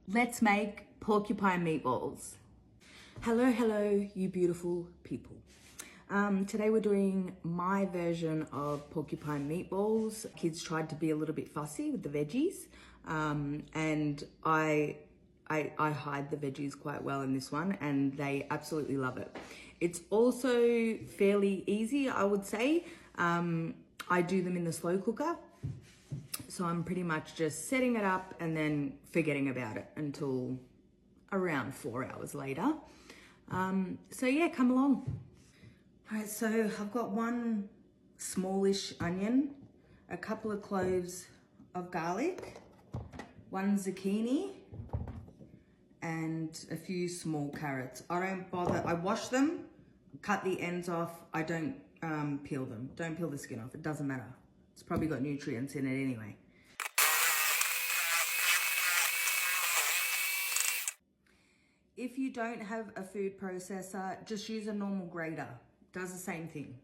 Let's make porcupine meatballs. Hello, you beautiful people. Today we're doing my version of porcupine meatballs. Kids tried to be a little bit fussy with the veggies, and I hide the veggies quite well in this one, and they absolutely love it. It's also fairly easy, I would say. I do them in the slow cooker. So I'm pretty much just setting it up and then forgetting about it until around 4 hours later. So yeah, come along. All right, so I've got one smallish onion, a couple of cloves of garlic, one zucchini, and a few small carrots. I don't bother, I wash them, cut the ends off. I don't peel them. Don't peel the skin off, it doesn't matter. It's probably got nutrients in it anyway. If you don't have a food processor, just use a normal grater. Does the same thing.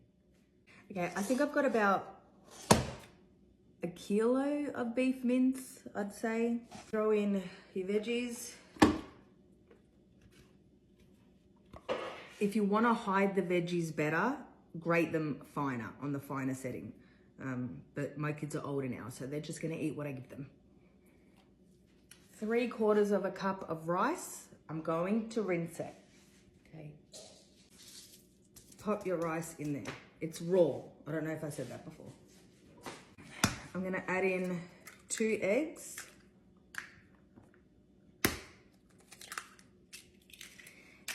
Okay, I think I've got about a kilo of beef mince, I'd say. Throw in your veggies. If you want to hide the veggies better, grate them finer, on the finer setting. But my kids are older now, so they're just gonna eat what I give them. 3/4 of a cup of rice. I'm going to rinse it, okay? Pop your rice in there. It's raw. I don't know if I said that before. I'm gonna add in 2 eggs.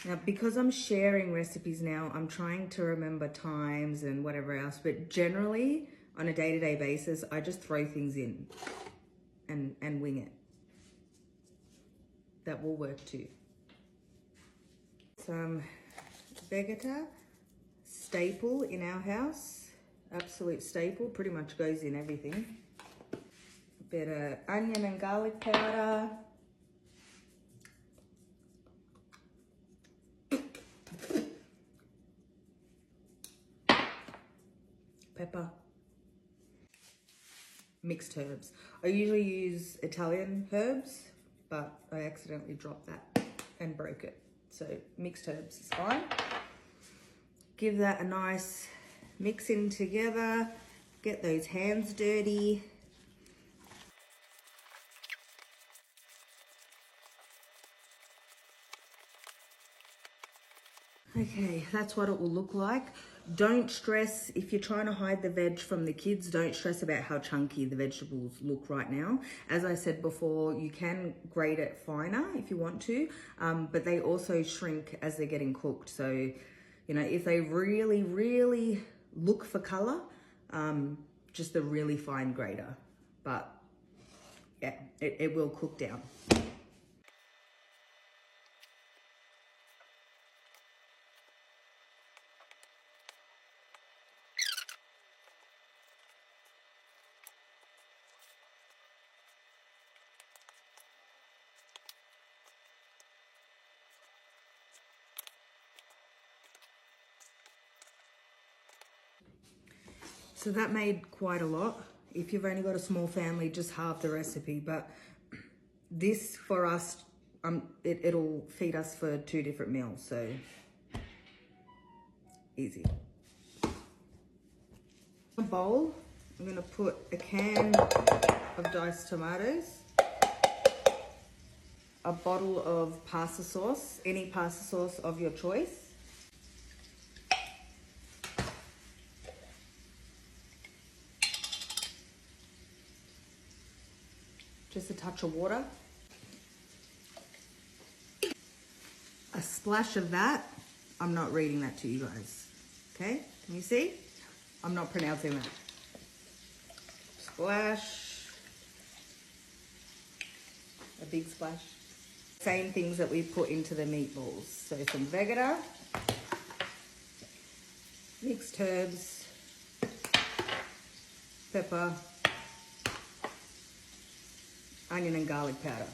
Now, because I'm sharing recipes now, I'm trying to remember times and whatever else, but generally, on a day-to-day basis, I just throw things in and wing it. That will work too. Some vegeta, staple in our house, absolute staple, pretty much goes in everything. A bit of onion and garlic powder. Pepper. Mixed herbs. I usually use Italian herbs, but I accidentally dropped that and broke it. So mixed herbs is fine. Give that a nice mix in together. Get those hands dirty. Okay, that's what it will look like. Don't stress, if you're trying to hide the veg from the kids, don't stress about how chunky the vegetables look right now. As I said before, you can grate it finer if you want to, but they also shrink as they're getting cooked. So, you know, if they really look for color, just a really fine grater. But yeah, it will cook down. So that made quite a lot. If you've only got a small family, just halve the recipe. But this for us, it'll feed us for 2 different meals, so easy. In a bowl, I'm gonna put a can of diced tomatoes, a bottle of pasta sauce, any pasta sauce of your choice, just a touch of water, a splash of that. I'm not reading that to you guys, okay? Can you see? I'm not pronouncing that. Splash, a big splash. Same things that we put into the meatballs. So some vegeta, mixed herbs, pepper, onion and garlic powder.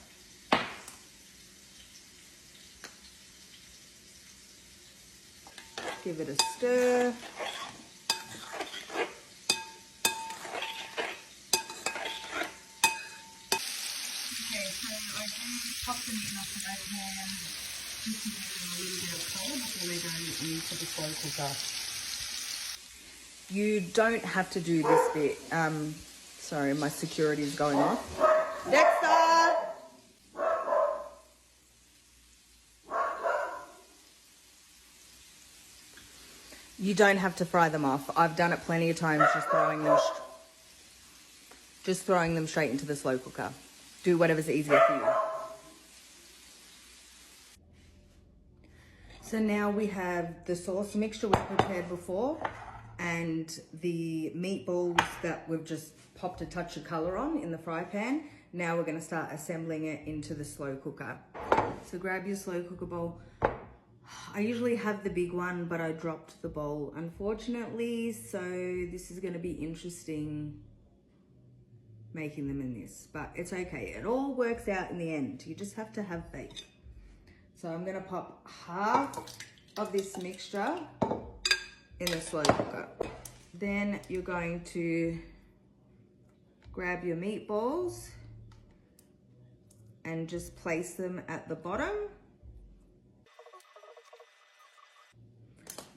Give it a stir. Okay, so pop them in a fry pan just to give them a little bit of colour before they go into the slow cooker. You don't have to do this bit. Sorry, my security is going off. Dexter! You don't have to fry them off. I've done it plenty of times, just throwing them straight into the slow cooker. Do whatever's easier for you. So now we have the sauce mixture we prepared before and the meatballs that we've just popped a touch of colour on in the fry pan. Now we're going to start assembling it into the slow cooker. So grab your slow cooker bowl. I usually have the big one, but I dropped the bowl, unfortunately. So this is going to be interesting making them in this, but it's okay. It all works out in the end. You just have to have faith. So I'm going to pop half of this mixture in the slow cooker. Then you're going to grab your meatballs and just place them at the bottom.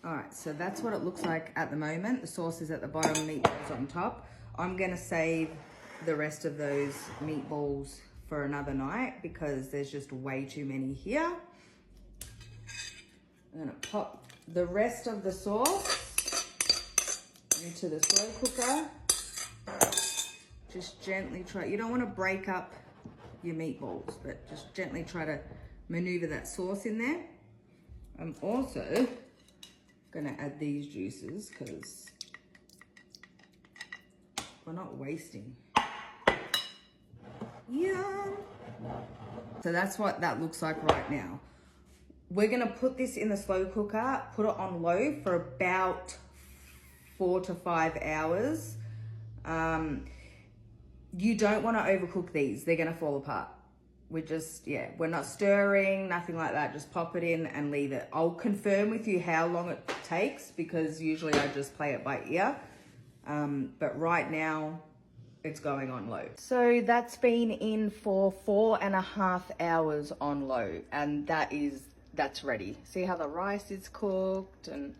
All right, so that's what it looks like at the moment. The sauce is at the bottom, meatballs on top. I'm gonna save the rest of those meatballs for another night because there's just way too many here. I'm gonna pop the rest of the sauce into the slow cooker. Just gently try, you don't wanna break up your meatballs, but just gently try to maneuver that sauce in there. I'm also gonna add these juices because we're not wasting. Yum! So that's what that looks like right now. We're gonna put this in the slow cooker, put it on low for about 4 to 5 hours. You don't wanna overcook these, they're gonna fall apart. We're not stirring, nothing like that. Just pop it in and leave it. I'll confirm with you how long it takes because usually I just play it by ear. But right now it's going on low. So that's been in for 4.5 hours on low, and that's ready. See how the rice is cooked, and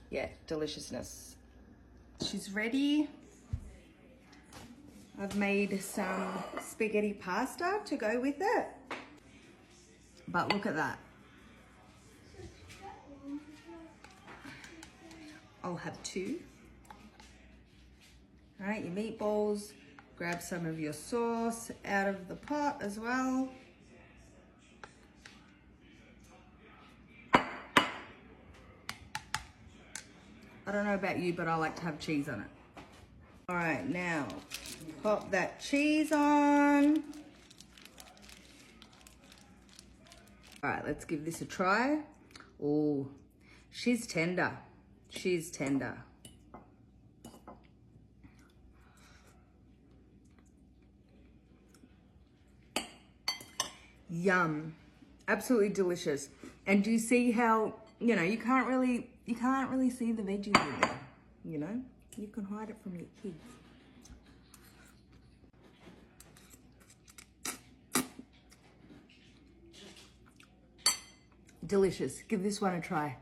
yeah, deliciousness. She's ready. I've made some spaghetti pasta to go with it. But look at that. I'll have 2. All right, your meatballs. Grab some of your sauce out of the pot as well. I don't know about you, but I like to have cheese on it. All right, now pop that cheese on. All right, let's give this a try. Oh, she's tender. She's tender. Yum. Absolutely delicious. And do you see how, you can't really see the veggies in there, You can hide it from your kids. Delicious. Give this one a try.